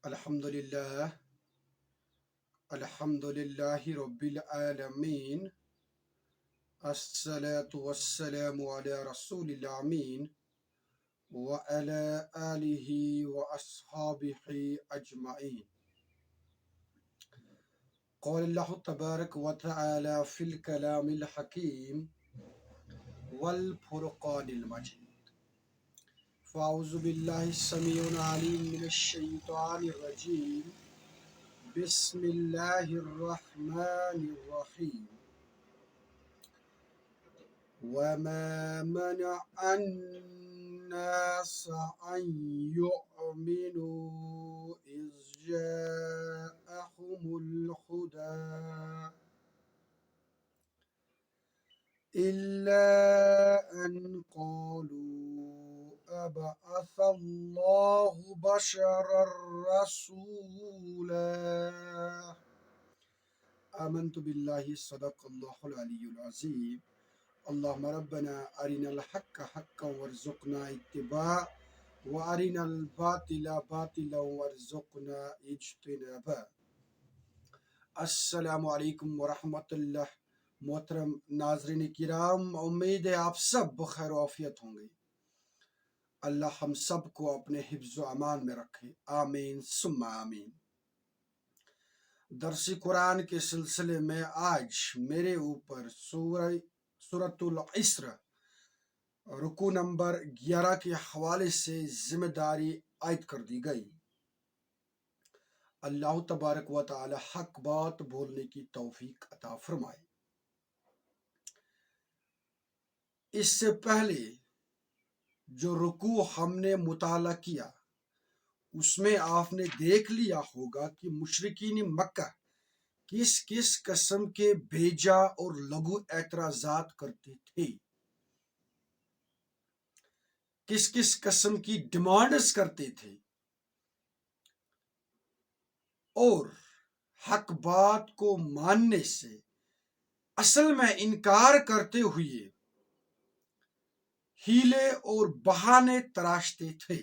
Alhamdulillah, Alhamdulillahi Rabbil Alameen, As-salatu was-salamu ala Rasulil Ameen, wa ala alihi wa ashabihi ajma'in. قال الله تبارك وتعالى في الكلام الحكيم والفرقان المجيد. فأعوذ بالله السميع العليم من الشيطان الرجيم. بسم الله الرحمن الرحيم. وما منع الناس أن يؤمنوا إذ جاءهم الهدى إلا أن قالوا أبعث الله بشرا رسولا. آمنت بالله صدق الله العلي العظيم. اللهم ربنا أرنا الحق حقا وارزقنا اتباعه وأرنا الباطل باطلا وارزقنا اجتنابه. السلام علیکم ورحمۃ اللہ. محترم ناظرین کرام، امید ہے آپ سب بخیر و عافیت ہوں گے. اللہ ہم سب کو اپنے حفظ و امان میں رکھے، آمین ثم آمین. درس قرآن کے سلسلے میں آج میرے اوپر سورۃ العصر رکوع نمبر 11 کے حوالے سے ذمہ داری عائد کر دی گئی. اللہ تبارک و تعالی حق بات بولنے کی توفیق عطا فرمائے. اس سے پہلے جو رکوع ہم نے مطالعہ کیا اس میں آپ نے دیکھ لیا ہوگا کہ مشرکین مکہ کس کس قسم کے بیجا اور لغو اعتراضات کرتے تھے، کس کس قسم کی ڈیمانڈز کرتے تھے، اور حق بات کو ماننے سے اصل میں انکار کرتے ہوئے ہیلے اور بہانے تراشتے تھے.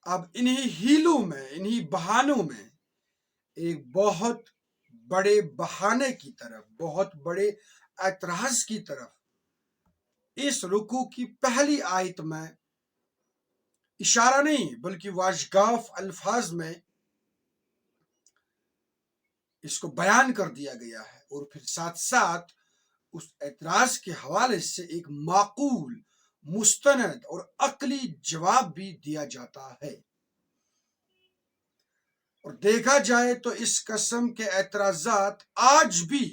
اب انہی ہیلوں میں، انہی بہانوں میں ایک بہت بڑے بہانے کی طرف، بہت بڑے اعتراض کی طرف اس رکوع کی پہلی آیت میں اشارہ نہیں بلکہ واشگاف الفاظ میں اس کو بیان کر دیا گیا ہے، اور پھر ساتھ ساتھ اس اعتراض کے حوالے سے ایک معقول، مستند اور عقلی جواب بھی دیا جاتا ہے. اور دیکھا جائے تو اس قسم کے اعتراضات آج بھی،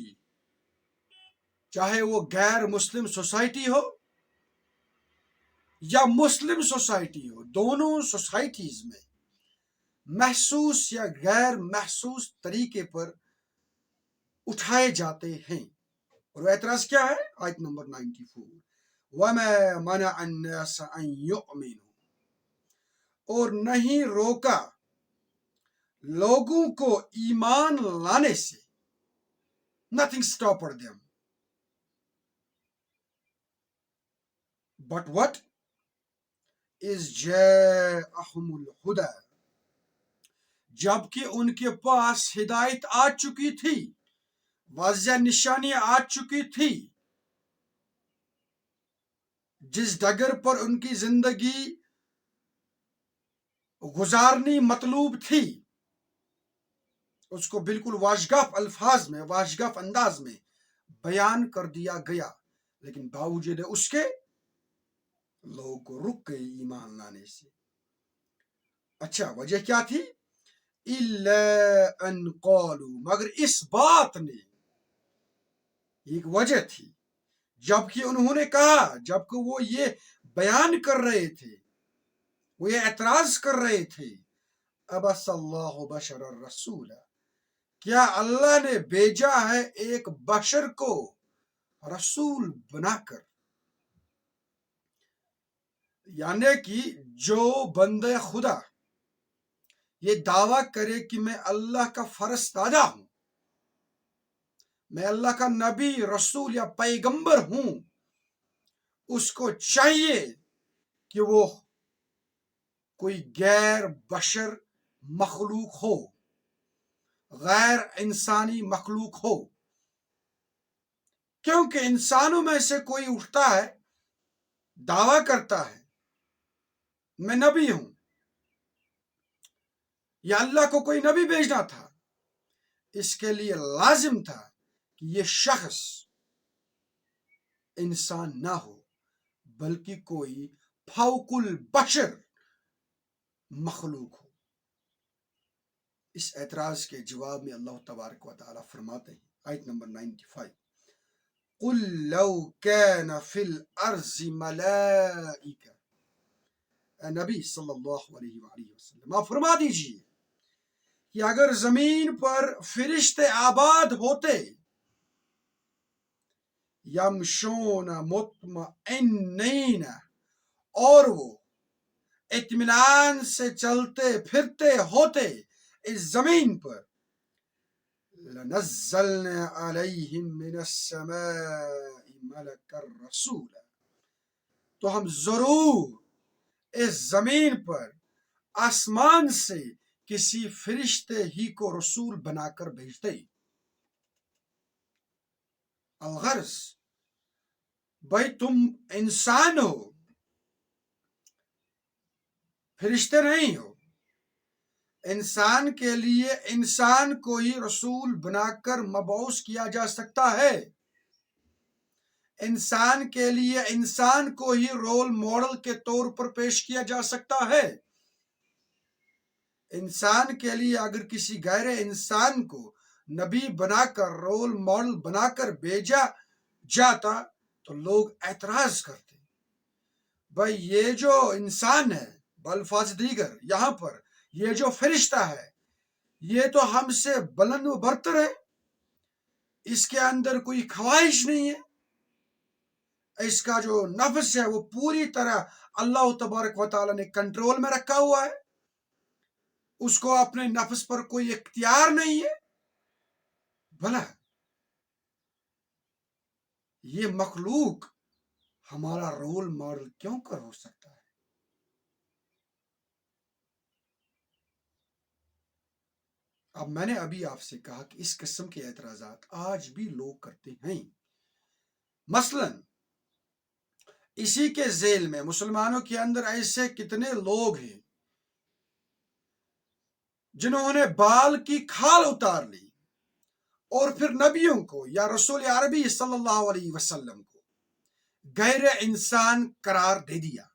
چاہے وہ غیر مسلم سوسائٹی ہو یا مسلم سوسائٹی ہو، دونوں سوسائٹیز میں محسوس یا غیر محسوس طریقے پر اٹھائے جاتے ہیں. اور وہ اعتراض کیا ہے؟ آیت نمبر 94. وَمَا مَنَعَ النَّاسَ أَن يُؤْمِنُوا، اور نہیں روکا لوگوں کو ایمان لانے سے. Nothing stopped them. But what is جاءهم الہدى، جبکہ ان کے پاس ہدایت آ چکی تھی، واضح نشانیاں آ چکی تھی. جس ڈگر پر ان کی زندگی گزارنی مطلوب تھی اس کو بالکل واشگاف الفاظ میں، واشگاف انداز میں بیان کر دیا گیا، لیکن باوجود اس کے لوگ رک گئے ایمان لانے سے. اچھا، وجہ کیا تھی؟ اِلَّا أَن قَالُوا، مگر اس بات نے ایک وجہ تھی، جبکہ انہوں نے کہا، جبکہ وہ یہ بیان کر رہے تھے، وہ یہ اعتراض کر رہے تھے، ابعث اللہ بشر الرسول، کیا اللہ نے بھیجا ہے ایک بشر کو رسول بنا کر. یعنی کہ جو بندہ خدا یہ دعویٰ کرے کہ میں اللہ کا فرزندہ ہوں، میں اللہ کا نبی، رسول یا پیغمبر ہوں، اس کو چاہیے کہ وہ کوئی غیر بشر مخلوق ہو، غیر انسانی مخلوق ہو، کیونکہ انسانوں میں سے کوئی اٹھتا ہے، دعویٰ کرتا ہے میں نبی ہوں، یا اللہ کو کوئی نبی بھیجنا تھا، اس کے لیے لازم تھا کہ یہ شخص انسان نہ ہو بلکہ کوئی فوق البشر مخلوق ہو۔ اس اعتراض کے جواب میں اللہ تبارک و تعالیٰ فرماتے ہیں، آیت نمبر 95، قُلْ لَوْ كَانَ فِي الْأَرْضِ مَلَائِكَةٌ، اے نبی صلی اللہ علیہ وآلہ وسلم آپ فرما دیجئے کہ اگر زمین پر فرشتے آباد ہوتے، یمشون مطمئنین، اور وہ اطمینان سے چلتے پھرتے ہوتے اس زمین پر، لنزلنا علیہم من السماء ملکا رسولا، تو ہم ضرور اس زمین پر آسمان سے کسی فرشتے ہی کو رسول بنا کر بھیجتے۔ الغرض بھائی تم انسان ہو، فرشتے نہیں ہو، انسان کے لیے انسان کو ہی رسول بنا کر مبعوث کیا جا سکتا ہے، انسان کے لیے انسان کو ہی رول ماڈل کے طور پر پیش کیا جا سکتا ہے۔ انسان کے لیے اگر کسی غیر انسان کو نبی بنا کر رول ماڈل بنا کر بھیجا جاتا تو لوگ اعتراض کرتے، بھائی یہ جو انسان ہے، بالفاظ دیگر یہاں پر یہ جو فرشتہ ہے یہ تو ہم سے بلند و برتر ہے، اس کے اندر کوئی خواہش نہیں ہے، اس کا جو نفس ہے وہ پوری طرح اللہ تبارک و تعالیٰ نے کنٹرول میں رکھا ہوا ہے، اس کو اپنے نفس پر کوئی اختیار نہیں ہے، بھلا یہ مخلوق ہمارا رول ماڈل کیوں کر ہو سکتا ہے؟ اب میں نے ابھی آپ سے کہا کہ اس قسم کے اعتراضات آج بھی لوگ کرتے ہیں۔ مثلا اسی کے ذیل میں مسلمانوں کے اندر ایسے کتنے لوگ ہیں جنہوں نے بال کی کھال اتار لی اور پھر نبیوں کو یا رسول عربی صلی اللہ علیہ وسلم کو غیر انسان قرار دے دیا۔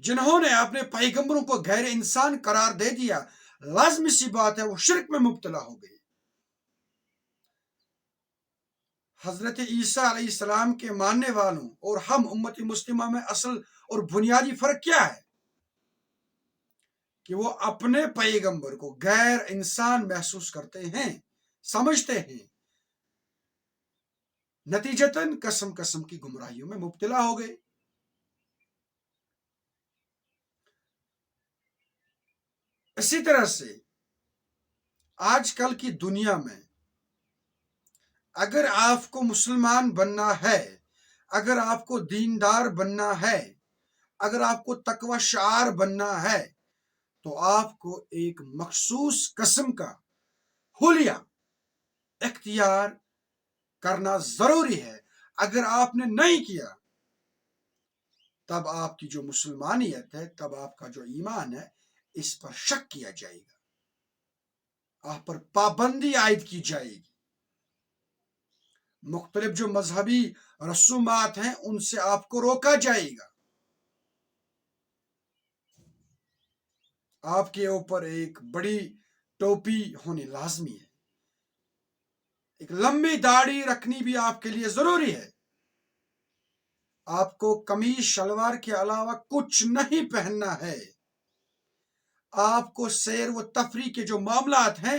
جنہوں نے اپنے پیغمبروں کو غیر انسان قرار دے دیا، لازمی سی بات ہے وہ شرک میں مبتلا ہو گئے۔ حضرت عیسیٰ علیہ السلام کے ماننے والوں اور ہم امت مسلمہ میں اصل اور بنیادی فرق کیا ہے کہ وہ اپنے پیغمبر کو غیر انسان محسوس کرتے ہیں، سمجھتے ہیں، نتیجتاً قسم قسم کی گمراہیوں میں مبتلا ہو گئے۔ اسی طرح سے آج کل کی دنیا میں اگر آپ کو مسلمان بننا ہے، اگر آپ کو دیندار بننا ہے، اگر آپ کو تقوی شعار بننا ہے تو آپ کو ایک مخصوص قسم کا حلیہ اختیار کرنا ضروری ہے۔ اگر آپ نے نہیں کیا تب آپ کی جو مسلمانیت ہے، تب آپ کا جو ایمان ہے اس پر شک کیا جائے گا، آپ پر پابندی عائد کی جائے گی، مختلف جو مذہبی رسومات ہیں ان سے آپ کو روکا جائے گا، آپ کے اوپر ایک بڑی ٹوپی ہونی لازمی ہے، ایک لمبی داڑھی رکھنی بھی آپ کے لیے ضروری ہے، آپ کو قمیض شلوار کے علاوہ کچھ نہیں پہننا ہے، آپ کو سیر و تفریح کے جو معاملات ہیں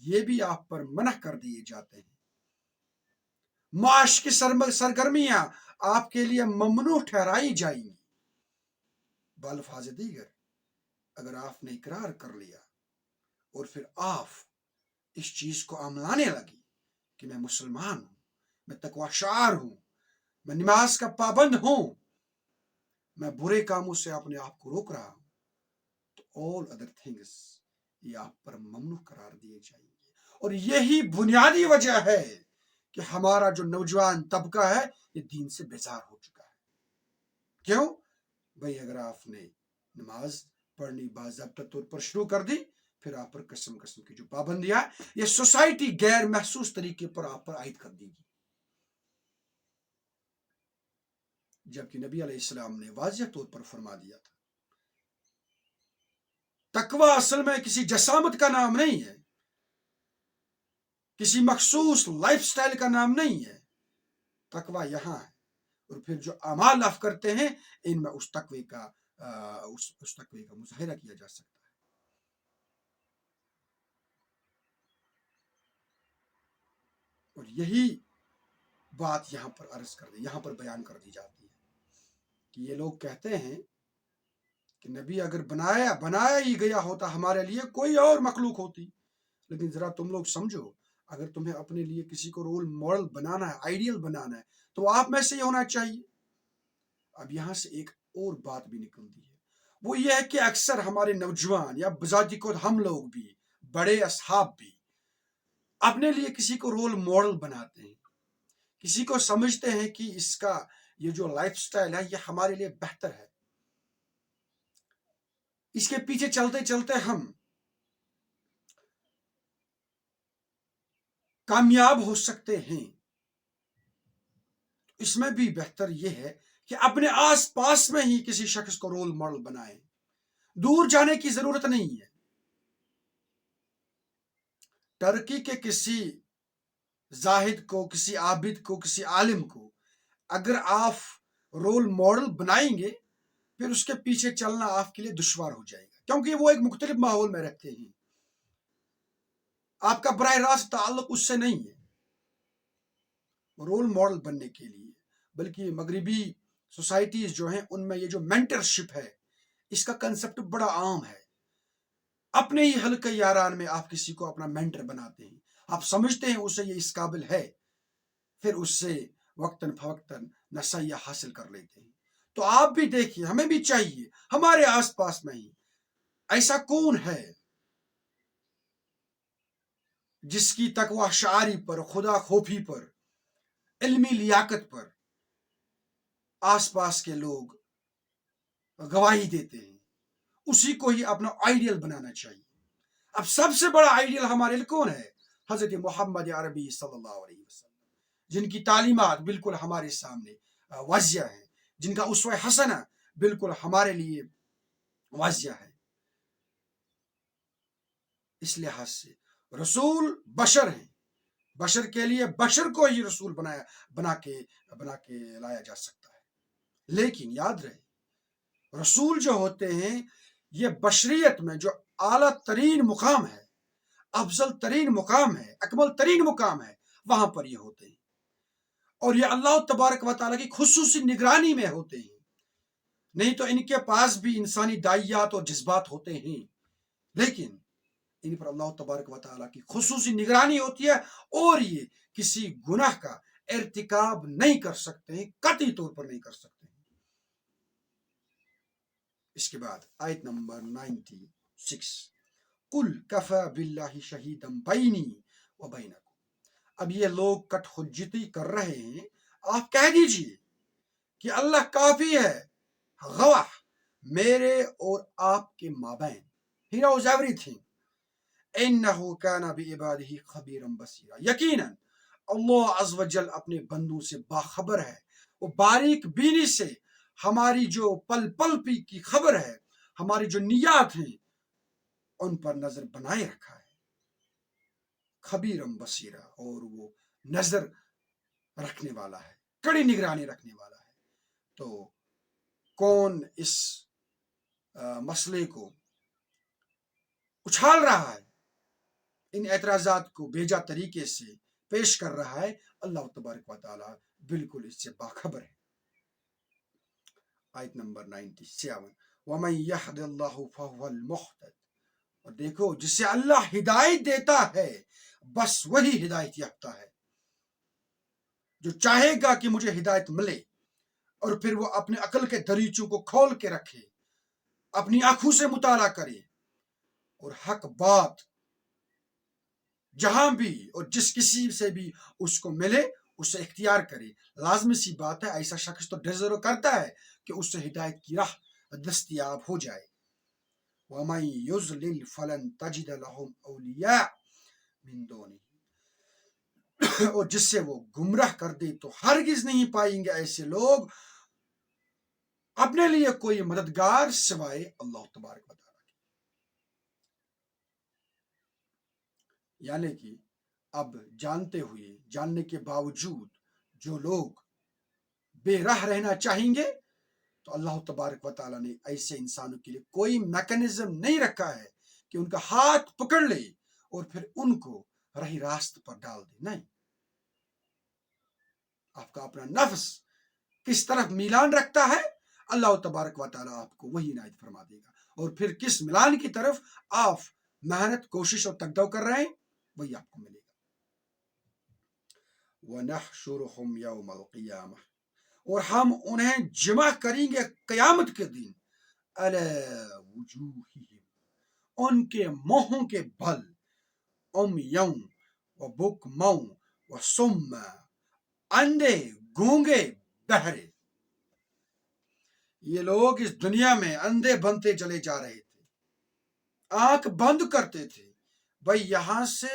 یہ بھی آپ پر منع کر دیے جاتے ہیں، معاش کی سرگرمیاں آپ کے لیے ممنوع ٹھہرائی جائیں گی۔ بالفاظ دیگر اگر آپ نے اقرار کر لیا اور پھر آپ اس چیز کو عملانے لگی कि मैं मुसलमान हूं, मैं तकवाशार हूं, मैं नमाज का पाबंद हूं, मैं बुरे कामों से अपने आप को रोक रहा हूं, तो ऑल अदर थिंग्स ये आप पर ममनू करार दिए जाएंगे। और यही बुनियादी वजह है कि हमारा जो नौजवान तबका है ये दीन से बेजार हो चुका है। क्यों भाई? अगर आपने नमाज पढ़नी बाज़ाब्ता तौर पर शुरू कर दी, फिर आप पर कसम कसम की जो पाबंदियां ये सोसाइटी गैर महसूस तरीके पर आप पर आयद कर देगी, जबकि नबी अलैहिस्सलाम ने वाज़िह तौर पर फरमा दिया था तकवा असल में किसी जसामत का नाम नहीं है, किसी मखसूस लाइफस्टाइल का नाम नहीं है। तकवा यहां है, और फिर जो अमाल आप करते हैं इनमें उस तकवे का मुजाहिरा किया जा सकता है। और यही बात यहां पर अर्ज कर दी, यहां पर बयान कर दी जाती है कि ये लोग कहते हैं कि नबी अगर बनाया ही गया होता हमारे लिए, कोई और मखलूक होती। लेकिन जरा तुम लोग समझो, अगर तुम्हें अपने लिए किसी को रोल मॉडल बनाना है, आइडियल बनाना है, तो आप में से ही होना चाहिए। अब यहां से एक और बात भी निकलती है, वो ये है कि अक्सर हमारे नौजवान या बजाती खुद हम लोग भी, बड़े असहाब भी अपने लिए किसी को रोल मॉडल बनाते हैं, किसी को समझते हैं कि इसका ये जो लाइफस्टाइल है ये हमारे लिए बेहतर है, इसके पीछे चलते चलते हम कामयाब हो सकते हैं। इसमें भी बेहतर यह है कि अपने आसपास में ही किसी शख्स को रोल मॉडल बनाएं, दूर जाने की जरूरत नहीं है। टर्की के किसी जाहिद को, किसी आबिद को, किसी आलिम को अगर आप रोल मॉडल बनाएंगे, फिर उसके पीछे चलना आपके लिए दुश्वार हो जाएगा, क्योंकि वो एक मुख्तलिफ माहौल में रहते हैं, आपका बराह रास्त ताल्लुक उससे नहीं है रोल मॉडल बनने के लिए। बल्कि मगरिबी सोसाइटीज जो हैं उनमें ये जो मेंटरशिप है, इसका कंसेप्ट बड़ा आम है। अपने ही हल्के यारान में आप किसी को अपना मेंटर बनाते हैं, आप समझते हैं उसे ये इस काबिल है, फिर उससे वक्तन फवक्तन नसीहत हासिल कर लेते हैं। तो आप भी देखिए, हमें भी चाहिए हमारे आसपास में ही ऐसा कौन है जिसकी तकवा शारी पर, खुदा खोफी पर, इल्मी लियाकत पर आसपास के लोग गवाही देते हैं, उसी को ही अपना आइडियल बनाना चाहिए। अब सबसे बड़ा आइडियल हमारे लिए कौन है? हजरत मोहम्मद अरबी सल्लल्लाहु अलैहि वसल्लम, जिनकी तालीमात बिल्कुल हमारे सामने वाजिया है, जिनका उसवा हसना बिल्कुल हमारे लिए वाजिया है। इस लिहाज से रसूल बशर हैं, बशर के लिए बशर को ही रसूल बना के लाया जा सकता है। लेकिन याद रहे, रसूल जो होते हैं ये बशरियत में जो आला तरीन मुकाम है, अफजल तरीन मुकाम है, अकमल तरीन मुकाम है, वहां पर ये होते हैं। और ये अल्लाह तबारक व तआला की खुसूसी निगरानी में होते हैं। नहीं तो इनके पास भी इंसानी दाइयात और जज्बात होते हैं, लेकिन इन पर अल्लाह तबारक व तआला की खुसूसी निगरानी होती है, और ये किसी गुनाह का इर्तिकाब नहीं कर सकते हैं, कतई तौर पर नहीं कर सकते हैं। इसके बाद आयत नंबर 96, कुल कफा बिल्लाहि शहीदम बैनी व बैनकुम। अब ये लोग कटहुज्जती कर रहे हैं, आप कह दीजिए कि अल्लाह काफी है गवाह मेरे और आपके माबैन, ही नोज एवरीथिंग, इन्नहु काना बिइबादिही खबीरन बसीरा। यकीनन अल्लाह अज़्ज़ व जल अपने बंदों से बाखबर है, वो बारीक बीनी से हमारी जो पल पल की खबर है, हमारी जो नियत हैं उन पर नजर बनाए रखा है। खबीरम बसीरा, और वो नजर रखने वाला है, कड़ी निगरानी रखने वाला है। तो कौन इस मसले को उछाल रहा है, इन एतराजात को बेजा तरीके से पेश कर रहा है? अल्लाह तबारक व तआला बिल्कुल इससे बाखबर है। आयत नंबर 97, वमन यहदिल्लाहु फहुवल मुहतद। और देखो, जिसे अल्लाह हिदायत देता है बस वही हिदायत याफ्ता है। जो चाहेगा कि मुझे हिदायत मिले और फिर वो अपने अकल के दरीचों को खोल के रखे, अपनी आंखों से मुताला करे और हक बात जहां भी और जिस किसी से भी उसको मिले उसे इख्तियार करे। लाजमी सी बात है, ऐसा शख्स तो डिजर्व करता है कि उससे हिदायत की राह दस्तयाब हो जाए। वमन युज़लिल फलन तजिद लहुम औलिया मिन दूनिही, और जिससे वो गुमराह कर दे तो हरगिज नहीं पाएंगे ऐसे लोग अपने लिए कोई मददगार सिवाय अल्लाह तबारक व तआला के। यानी कि अब जानने के बावजूद जो लोग बेराह रहना चाहेंगे तो अल्लाह तबारक व तआला ने ऐसे इंसानों के लिए कोई मैकेनिज्म नहीं रखा है कि उनका हाथ पकड़ ले और फिर उनको रही रास्ते पर डाल दे। नहीं, आपका अपना नफ्स किस तरफ मिलान रखता है, अल्लाह तबारक व तआला आपको वही इनायत फरमा देगा, और फिर किस मिलान की तरफ आप मेहनत, कोशिश और तकदव कर रहे हैं वही आपको मिलेगा। वनहशुरुहुम यौमल क़ियामह, और हम उन्हें जमा करेंगे क़यामत के दिन, अला वुजूहिहिम, उनके मुंहों के बल, उम्यौं व बुकमौं व सुम्मा, अंधे, गूंगे, बहरे। ये लोग इस दुनिया में अंधे बनते चले जा रहे थे, आंख बंद करते थे, भाई यहां से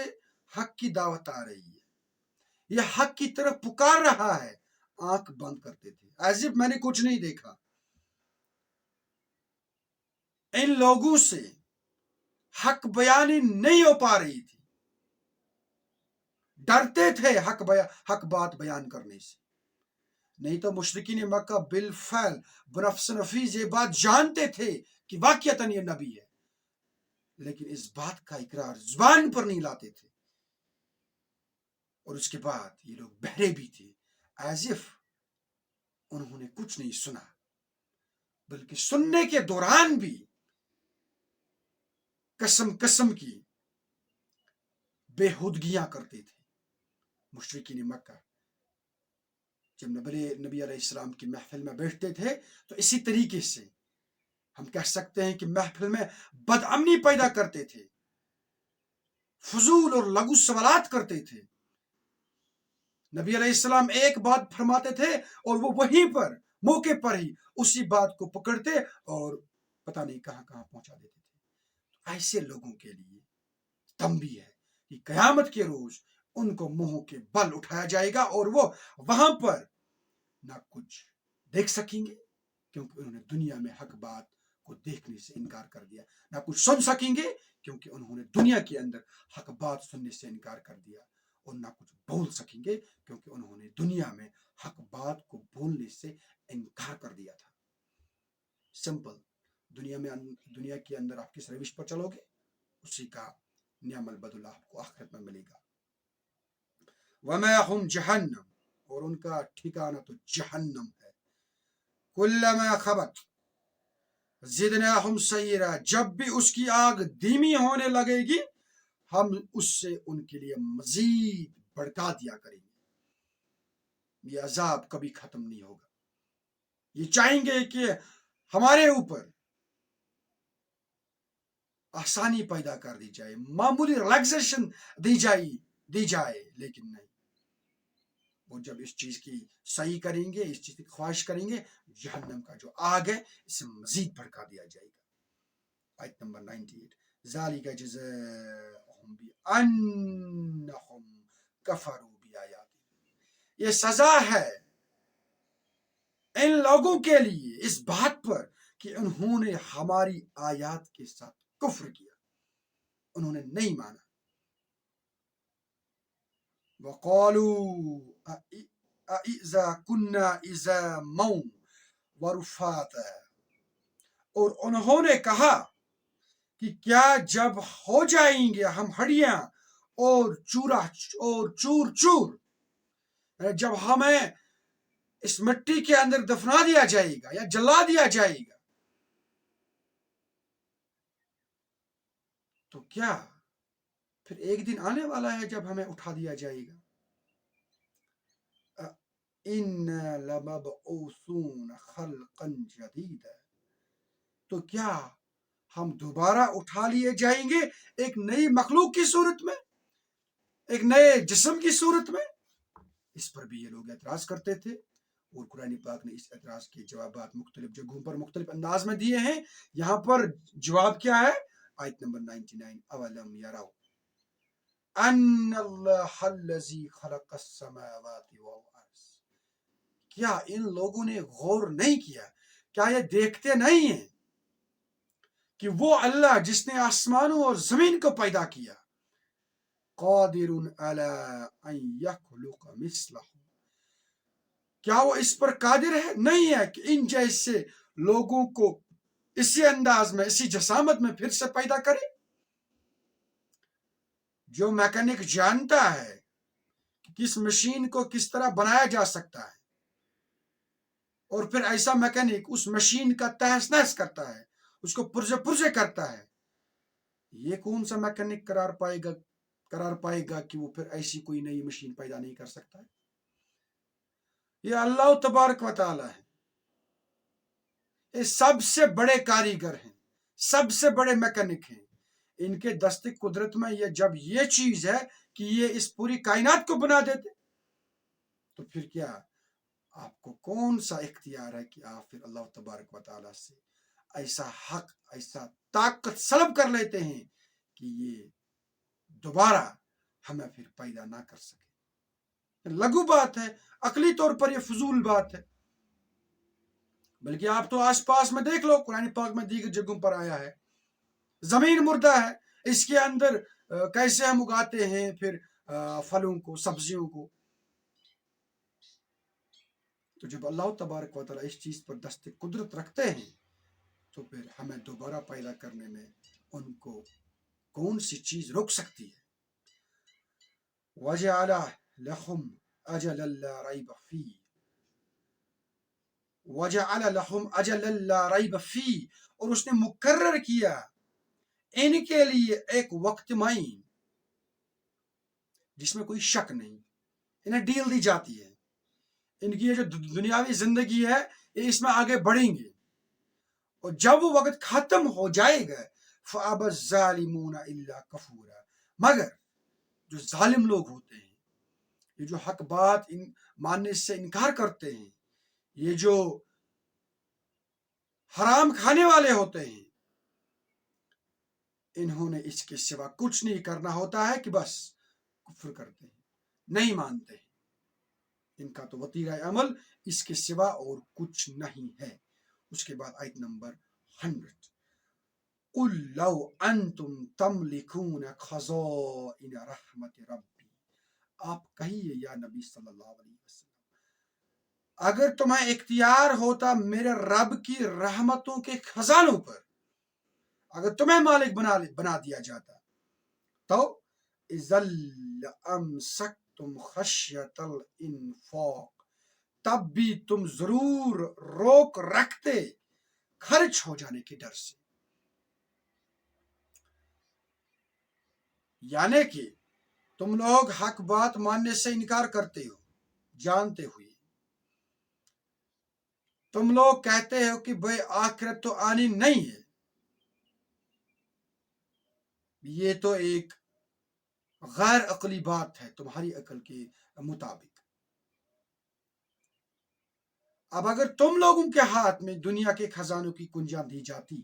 हक की दावत आ रही है, यह हक की तरफ पुकार रहा है, आंख बंद करते थे एज इफ मैंने कुछ नहीं देखा। इन लोगों से हक बयानी नहीं हो पा रही थी, डरते थे हक बात बयान करने से। नहीं तो मुशरिकीन मक्का बिलफैल बनफ्स नफीस ये बात जानते थे कि वाकईतन ये नबी है, लेकिन इस बात का इकरार जुबान पर नहीं लाते थे। और उसके बाद ये लोग बहरे भी थे, एज इफ उन्होंने कुछ नहीं सुना, बल्कि सुनने के दौरान भी कसम की बेहुदगियां करते थे। मुशरिकीन मक्का जब नबी अलैहिस्सलाम की महफिल में बैठते थे तो इसी तरीके से हम कह सकते हैं कि महफिल में बदअमनी पैदा करते थे, फजूल और लघु सवालात करते थे। नबी अलैहिस्सलाम एक बात फरमाते थे और वो वहीं पर मौके पर ही उसी बात को पकड़ते और पता नहीं कहां कहां पहुंचा देते थे। ऐसे लोगों के लिए तंबी है कि कयामत के रोज उनको मुंह के बल उठाया जाएगा और वो वहां पर ना कुछ देख सकेंगे क्योंकि उन्होंने दुनिया में हक बात को देखने से इनकार कर दिया, ना कुछ सुन सकेंगे क्योंकि उन्होंने दुनिया के अंदर हक बात सुनने से इनकार कर दिया, और ना कुछ बोल सकेंगे क्योंकि उन्होंने दुनिया में हक बात को बोलने से इनकार कर दिया था। सिंपल, दुनिया के अंदर आप किस रविश पर चलोगे उसी का नियामल बदला आपको आखिरत में मिलेगा। वमाहुम जहन्नम, और उनका ठिकाना तो जहन्नम है। कुल्लमा खबत जिदनाहुम सईरा, जब भी उसकी आग धीमी होने लगेगी हम उससे उनके लिए मजीद भड़का दिया करेंगे। ये अजाब कभी खत्म नहीं होगा। ये चाहेंगे कि हमारे ऊपर आसानी पैदा कर दी जाए, मामूली रिलैक्सेशन दी जाए, लेकिन नहीं, वो जब इस चीज की सही करेंगे, इस चीज की ख्वाहिश करेंगे, जहन्नम का जो आग है इसे मजीद भड़का दिया जाएगा। आयत नंबर 98, ज़ालिका जज़ाउहुम बिअन्नहुम कफरू बिआयातिना, ये सजा है इन लोगों के लिए इस बात पर कि उन्होंने हमारी आयात के साथ कुफ्र किया, उन्होंने नहीं माना। वक़ालू अइज़ा कुन्ना इज़ामौ वरुफ़ाता, और उन्होंने कहा कि क्या जब हो जाएंगे हम हड्डियां और चूर चूर, जब हमें इस मिट्टी के अंदर दफना दिया जाएगा या जला दिया जाएगा, तो क्या फिर एक दिन आने वाला है जब हमें उठा दिया जाएगा। इन्ना लमबऊसून खल्कन जदीदा, तो क्या हम दोबारा उठा लिए जाएंगे एक नई मखलूक की सूरत में, एक नए जिस्म की सूरत में। इस पर भी ये लोग एतराज करते थे, और कुरान पाक ने इस एतराज के जवाब मुख्तलिफ जगहों पर मुख्तलिफ अंदाज में दिए हैं। यहाँ पर जवाब क्या है, आयत नंबर 99, अवलम यराव अन्नल्लाहल्लज़ी खलक़स समावाति वल अर्ज़, क्या इन लोगों ने गौर नहीं किया, क्या ये देखते नहीं हैं कि वो अल्लाह जिसने आसमानों और जमीन को पैदा किया, कादिरुन अला अन यखलुक़ मिस्लहु, क्या वो इस पर कादिर है, नहीं है कि इन जैसे लोगों को इसी अंदाज में, इसी जसामत में फिर से पैदा करे। जो मैकेनिक जानता है कि किस मशीन को किस तरह बनाया जा सकता है, और फिर ऐसा मैकेनिक उस मशीन का तहस नहस करता है, उसको पुर्जे पुर्जे करता है, ये कौन सा मैकेनिक करार पाएगा कि वो फिर ऐसी कोई नई मशीन पैदा नहीं कर सकता है। ये अल्लाह तबारक व तआला है, ये सबसे बड़े कारीगर हैं, सबसे बड़े मैकेनिक हैं। इनके दस्ते कुदरत में ये जब ये चीज है कि ये इस पूरी कायनात को बना देते, तो फिर क्या आपको कौन सा इख्तियार है कि आप फिर अल्लाह तबारक व तआला से ऐसा हक, ऐसा ताकत सलब कर लेते हैं कि ये दोबारा हमें फिर पैदा ना कर सके। लघु बात है, अकली तौर पर यह फजूल बात है। बल्कि आप तो आसपास में देख लो, कुरान पाक में दीगर जगहों पर आया है, जमीन मुर्दा है, इसके अंदर कैसे हम उगाते हैं फिर फलों को, सब्जियों को। तो जब अल्लाह तबारक व तआला इस चीज पर दस्ते कुदरत रखते हैं, तो फिर हमें दोबारा पैदा करने में उनको कौन सी चीज रोक सकती है। वजअल लहुम अजलन ला रैब फीह, वजअल लहुम अजलन ला रैब फीह, और उसने मुकर्रर किया इनके लिए एक वक्त मुअय्यन जिसमें कोई शक नहीं, इन्हें डील दी जाती है, इनकी ये जो दुनियावी जिंदगी है ये इसमें आगे बढ़ेंगे, और जब वो वक्त खत्म हो जाएगा फअबा ज़ालिमून इल्ला कफूरा, मगर जो जालिम लोग होते हैं, ये जो हक बात मानने से इनकार करते हैं, ये जो हराम खाने वाले होते हैं, इन्होंने इसके सिवा कुछ नहीं करना होता है कि बस कुफ्र करते हैं, नहीं मानते हैं। इनका तो वतीरा अमल इसके सिवा और कुछ नहीं है। उसके बाद आयत नंबर 100, कुल लौ अंतुम तमलिकून खज़ाइन रहमत रब्बी, आप कहिए या नबी सल्लल्लाहु अलैहि वसल्लम, अगर तुम्हें इख्तियार होता मेरे रब की रहमतों के खजानों पर, अगर तुम्हें मालिक बना दिया जाता, तो इज़ल अमसक्तुम खश्यतल इन्फाक, तब भी तुम जरूर रोक रखते खर्च हो जाने के डर से। यानी कि तुम लोग हक बात मानने से इनकार करते हो जानते हुए, तुम लोग कहते हो कि भाई आखिरत तो आनी नहीं है, ये तो एक गैर अकली बात है तुम्हारी अकल के मुताबिक। अब अगर तुम लोगों के हाथ में दुनिया के खजानों की कुंजियां दी जाती,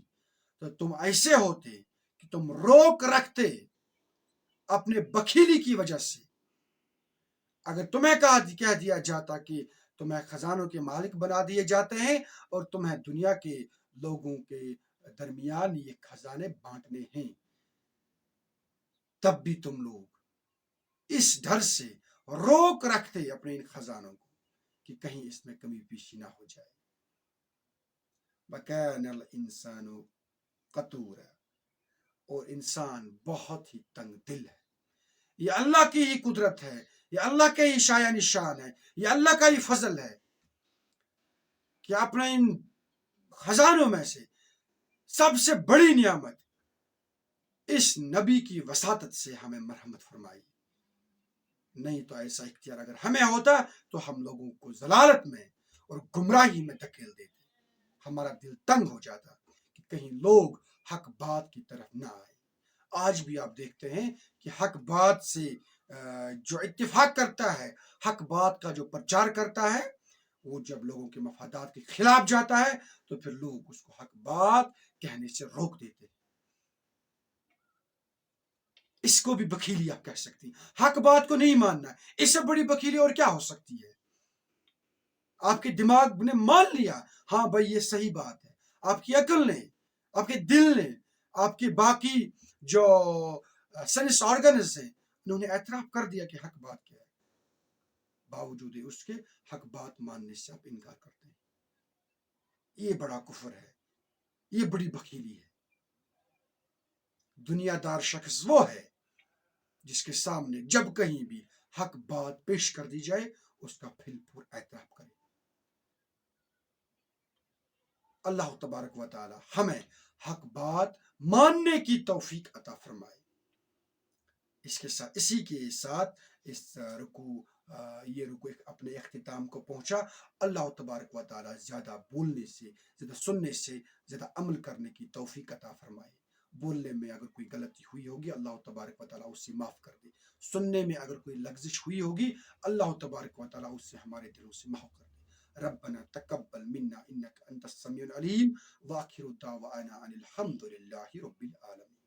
तो तुम ऐसे होते कि तुम रोक रखते अपने बखीली की वजह से। अगर तुम्हें कह दिया जाता कि तुम्हें खजानों के मालिक बना दिए जाते हैं और तुम्हें दुनिया के लोगों के दरमियान ये खजाने बांटने हैं, तब भी तुम लोग इस डर से रोक रखते अपने इन खजानों को कि कहीं इसमें कमी पेशी ना हो जाए। वकानल इंसानु कतूरा, और इंसान बहुत ही तंग दिल है। ये अल्लाह की ही कुदरत है, ये अल्लाह के ही शाया निशान है, ये अल्लाह का ही फजल है कि अपने इन खजानों में से सबसे बड़ी नियामत इस नबी की वसातत से हमें मरहमत फरमाई। نہیں تو ایسا اختیار اگر ہمیں ہوتا تو ہم لوگوں کو ضلالت میں اور گمراہی میں دھکیل دیتے. ہمارا دل تنگ ہو جاتا کہ کہیں لوگ حق بات کی طرف نہ آئے. آج بھی آپ دیکھتے ہیں کہ حق بات سے جو اتفاق کرتا ہے، حق بات کا جو پرچار کرتا ہے، وہ جب لوگوں کے مفادات کے خلاف جاتا ہے تو پھر لوگ اس کو حق بات کہنے سے روک دیتے ہیں. اس کو بھی بخیلی آپ کہہ سکتی ہیں. حق بات کو نہیں ماننا، اس سے بڑی بخیلی اور کیا ہو سکتی ہے؟ آپ کے دماغ نے مان لیا ہاں بھائی یہ صحیح بات ہے، آپ کی عقل نے، آپ کے دل نے، آپ کے باقی جو سینس آرگنز ہیں، انہوں نے اعتراف کر دیا کہ حق بات کیا ہے. باوجود اس کے حق بات ماننے سے آپ انکار کرتے ہیں. یہ بڑا کفر ہے، یہ بڑی بخیلی ہے. دنیا دار شخص وہ ہے جس کے سامنے جب کہیں بھی حق بات پیش کر دی جائے اس کا پھل پھور اعتراف کرے. اللہ تبارک و تعالی ہمیں حق بات ماننے کی توفیق عطا فرمائے. اسی کے ساتھ اس یہ رکوع اپنے اختتام کو پہنچا. اللہ تبارک و تعالی زیادہ بولنے سے، زیادہ سننے سے، زیادہ عمل کرنے کی توفیق عطا فرمائے. بولنے میں اگر کوئی غلطی ہوئی ہوگی اللہ تبارک و تعالی اس سے معاف کر دے. سننے میں اگر کوئی لغزش ہوئی ہوگی اللہ تبارک و تعالی اس سے ہمارے دلوں سے محو کر دے. ربنا تقبل منا انك انت السميع العليم واخر دعوانا ان الحمد لله رب العالمين.